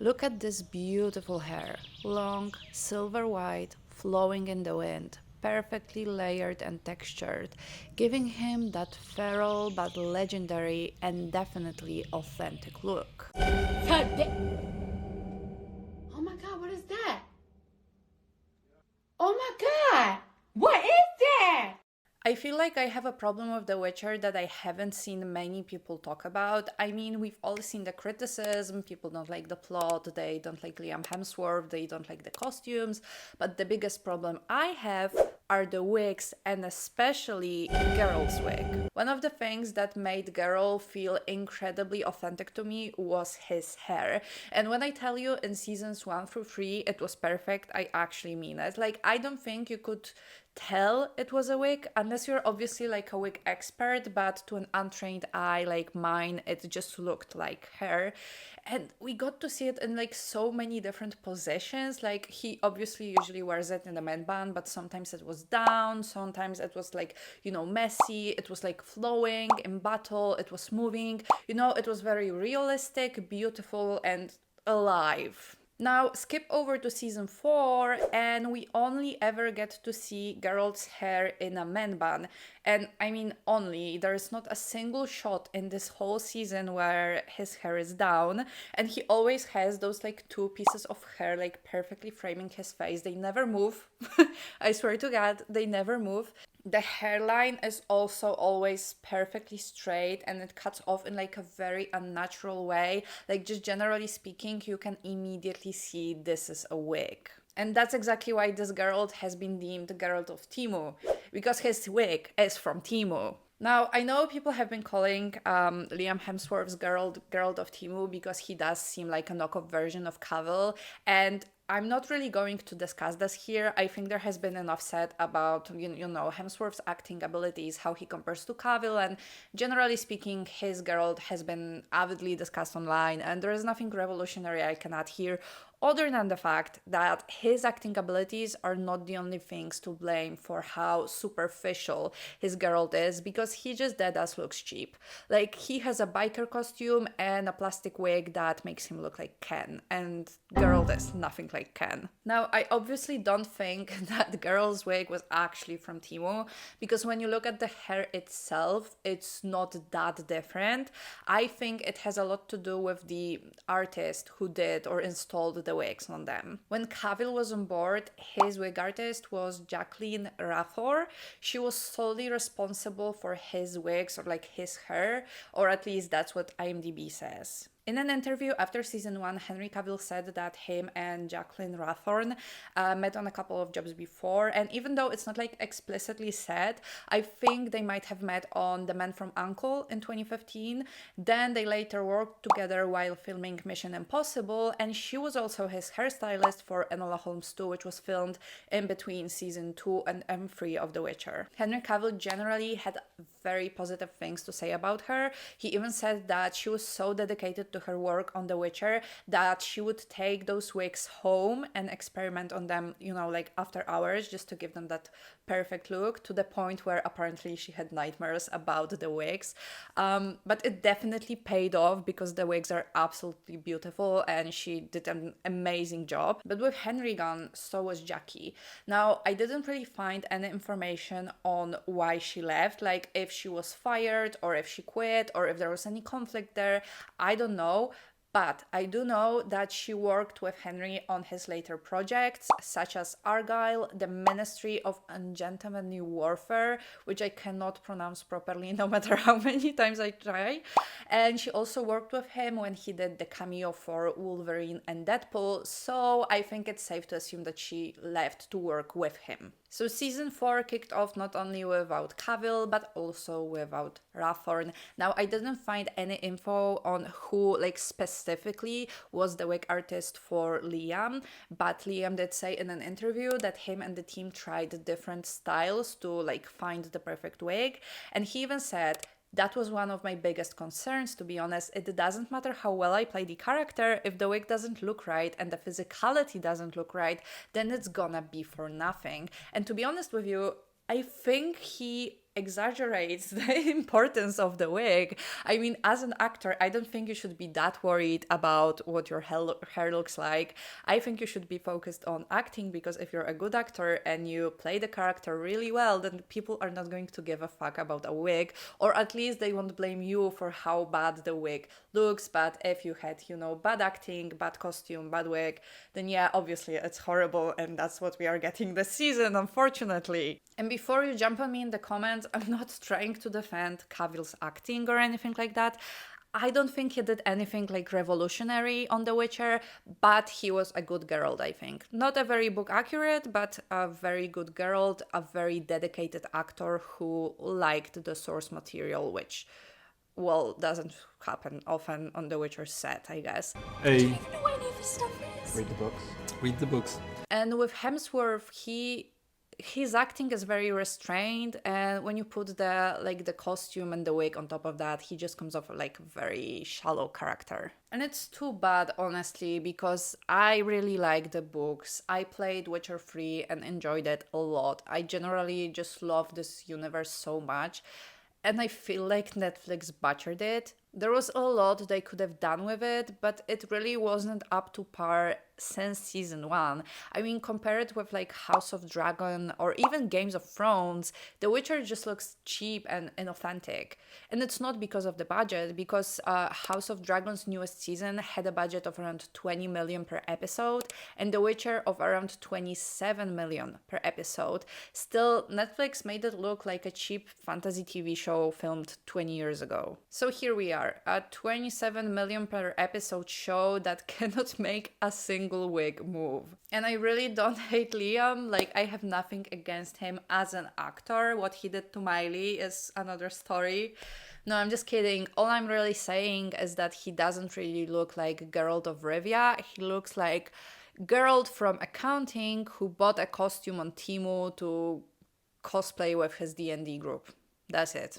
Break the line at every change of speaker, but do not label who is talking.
Look at this beautiful hair. Long, silver white, flowing in the wind, perfectly layered and textured, giving him that feral but legendary and definitely authentic look.
Oh my god, what is that? Oh my god! What is that?
I feel like I have a problem with The Witcher that I haven't seen many people talk about. I mean, we've all seen the criticism. People don't like the plot, they don't like Liam Hemsworth, they don't like the costumes. But the biggest problem I have are the wigs, and especially Geralt's wig. One of the things that made Geralt feel incredibly authentic to me was his hair. And when I tell you in seasons 1 through 3 it was perfect, I actually mean it. Like, I don't think you could tell it was a wig unless you're obviously like a wig expert, but to an untrained eye like mine it just looked like hair. And we got to see it in like so many different positions. Like, he obviously usually wears it in the man bun, but sometimes it was down, sometimes it was like, messy, it was like flowing in battle, it was moving, it was very realistic, beautiful, and alive. Now, skip over to season 4, and we only ever get to see Geralt's hair in a man bun. And I mean, only. There is not a single shot in this whole season where his hair is down, and he always has those like two pieces of hair like perfectly framing his face. They never move. I swear to God, they never move. The hairline is also always perfectly straight, and it cuts off in like a very unnatural way. Like, just generally speaking, you can immediately see this is a wig. And that's exactly why this Geralt has been deemed Geralt of Timu, because his wig is from Timu. Now, I know people have been calling Liam Hemsworth's Geralt of Timu because he does seem like a knockoff version of Cavill, and I'm not really going to discuss this here. I think there has been enough said about, Hemsworth's acting abilities, how he compares to Cavill, and generally speaking, his Geralt has been avidly discussed online, and there is nothing revolutionary I can add here, other than the fact that his acting abilities are not the only things to blame for how superficial his Geralt is, because he just dead ass looks cheap. Like, he has a biker costume and a plastic wig that makes him look like Ken, and Geralt is nothing like Ken. Now, I obviously don't think that Geralt's wig was actually from Timo, because when you look at the hair itself, it's not that different. I think it has a lot to do with the artist who did or installed the wigs on them. When Cavill was on board, his wig artist was Jacqueline Rathor. She was solely responsible for his wigs, or like his hair, or at least that's what IMDb says. In an interview after season 1, Henry Cavill said that him and Jacqueline Rathorn met on a couple of jobs before, and even though it's not like explicitly said, I think they might have met on The Man from U.N.C.L.E. in 2015. Then they later worked together while filming Mission Impossible, and she was also his hairstylist for Enola Holmes 2, which was filmed in between season 2 and 3 of The Witcher. Henry Cavill generally had very positive things to say about her. He even said that she was so dedicated to her work on The Witcher that she would take those wigs home and experiment on them, like after hours, just to give them that perfect look, to the point where apparently she had nightmares about the wigs. But it definitely paid off, because the wigs are absolutely beautiful and she did an amazing job. But with Henry gone, so was Jackie. Now, I didn't really find any information on why she left, like if she was fired or if she quit or if there was any conflict there. I don't know. But I do know that she worked with Henry on his later projects, such as Argyle, the Ministry of Ungentlemanly Warfare, which I cannot pronounce properly no matter how many times I try. And she also worked with him when he did the cameo for Wolverine and Deadpool, so I think it's safe to assume that she left to work with him. So season 4 kicked off not only without Cavill, but also without Rathorn. Now, I didn't find any info on who, like, specifically was the wig artist for Liam, but Liam did say in an interview that him and the team tried different styles to, like, find the perfect wig. And he even said, that was one of my biggest concerns, to be honest. It doesn't matter how well I play the character, if the wig doesn't look right and the physicality doesn't look right, then it's gonna be for nothing. And to be honest with you, I think he exaggerates the importance of the wig. I mean, as an actor, I don't think you should be that worried about what your hair looks like. I think you should be focused on acting, because if you're a good actor and you play the character really well, then people are not going to give a fuck about a wig, or at least they won't blame you for how bad the wig looks. But if you had, bad acting, bad costume, bad wig, then yeah, obviously it's horrible, and that's what we are getting this season, unfortunately. And before you jump on me in the comments, I'm not trying to defend Cavill's acting or anything like that. I don't think he did anything like revolutionary on The Witcher, but he was a good Geralt, I think. Not a very book accurate, but a very good Geralt, a very dedicated actor who liked the source material, which, well, doesn't happen often on The Witcher set, I guess.
Do you
Hey,
even know what any of this stuff is?
Read the books.
read the books.
And with Hemsworth, his acting is very restrained, and when you put the costume and the wig on top of that, he just comes off like a very shallow character. And it's too bad, honestly, because I really like the books. I played Witcher 3 and enjoyed it a lot. I generally just love this universe so much, and I feel like Netflix butchered it. There was a lot they could have done with it, but it really wasn't up to par since season 1. I mean, compare it with like House of Dragon or even Games of Thrones, The Witcher just looks cheap and inauthentic. And it's not because of the budget, because House of Dragon's newest season had a budget of around 20 million per episode, and The Witcher of around 27 million per episode. Still, Netflix made it look like a cheap fantasy TV show filmed 20 years ago. So here we are, a 27 million per episode show that cannot make a single wig move. And I really don't hate Liam. Like, I have nothing against him as an actor. What he did to Miley is another story. No, I'm just kidding. All I'm really saying is that he doesn't really look like Geralt of Rivia. He looks like Geralt from accounting who bought a costume on Temu to cosplay with his D&D group. That's it.